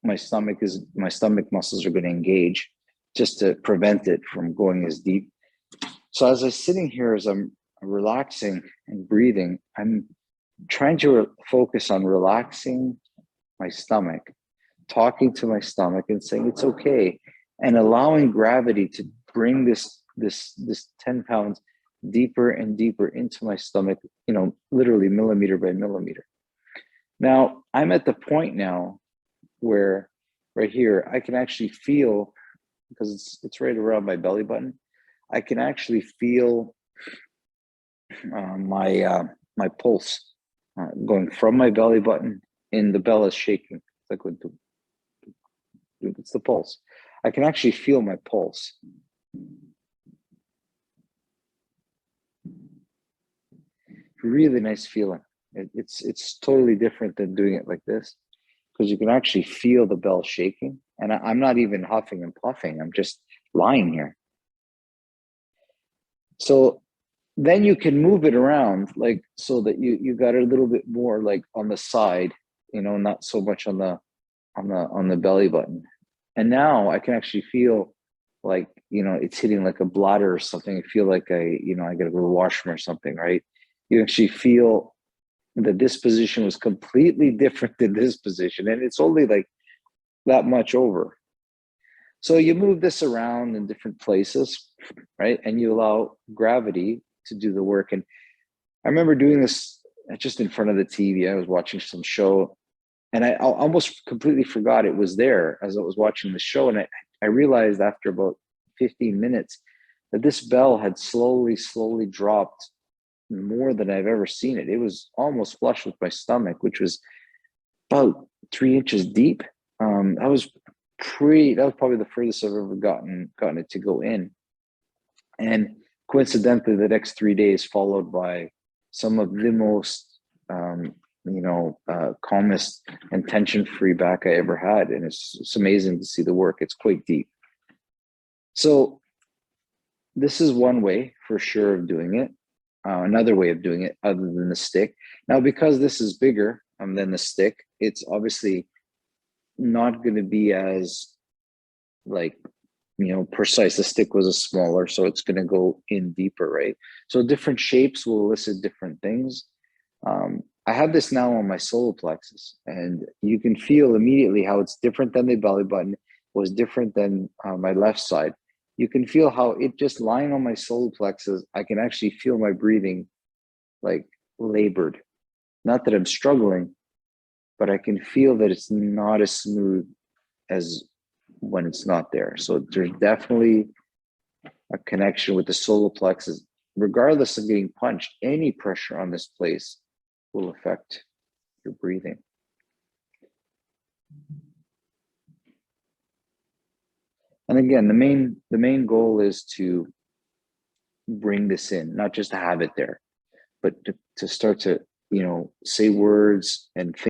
my stomach muscles are going to engage just to prevent it from going as deep. So as I'm sitting here, as I'm relaxing and breathing, I'm trying to focus on relaxing my stomach, talking to my stomach and saying it's okay, and allowing gravity to bring this 10 pounds deeper and deeper into my stomach, literally millimeter by millimeter. Now I'm at the point now where right here I can actually feel, because it's right around my belly button, I can actually feel my pulse going from my belly button, and the bell is shaking. It's like it's the pulse. I can actually feel my pulse. Really nice feeling. It's totally different than doing it like this, because you can actually feel the bell shaking, and I'm not even huffing and puffing. I'm just lying here. So then you can move it around, like, so that you got a little bit more like on the side, not so much on the belly button. And now I can actually feel like, it's hitting like a bladder or something. I feel like I gotta go to the washroom or something, right? You actually feel that this position was completely different than this position, and it's only like that much over. So you move this around in different places, right? And you allow gravity to do the work. And I remember doing this just in front of the TV. I was watching some show, and I almost completely forgot it was there as I was watching the show. And I realized after about 15 minutes that this bell had slowly dropped more than I've ever seen it. It was almost flush with my stomach, which was about 3 inches deep. That was probably the furthest I've ever gotten it to go in. And coincidentally, the next 3 days followed by some of the most calmest and tension-free back I ever had. And it's amazing to see the work. It's quite deep. So this is one way for sure of doing it. Another way of doing it, other than the stick. Now, because this is bigger than the stick, it's obviously not going to be as precise. The stick was a smaller, so it's going to go in deeper, right? So different shapes will elicit different things. I have this now on my solar plexus, and you can feel immediately how it's different than the belly button. It was different than my left side. You can feel how it just lying on my solar plexus, I can actually feel my breathing like labored. Not that I'm struggling, but I can feel that it's not as smooth as when it's not there. So there's definitely a connection with the solar plexus. Regardless of getting punched, any pressure on this place will affect your breathing. And again, the main goal is to bring this in, not just to have it there, but to start to, say words and think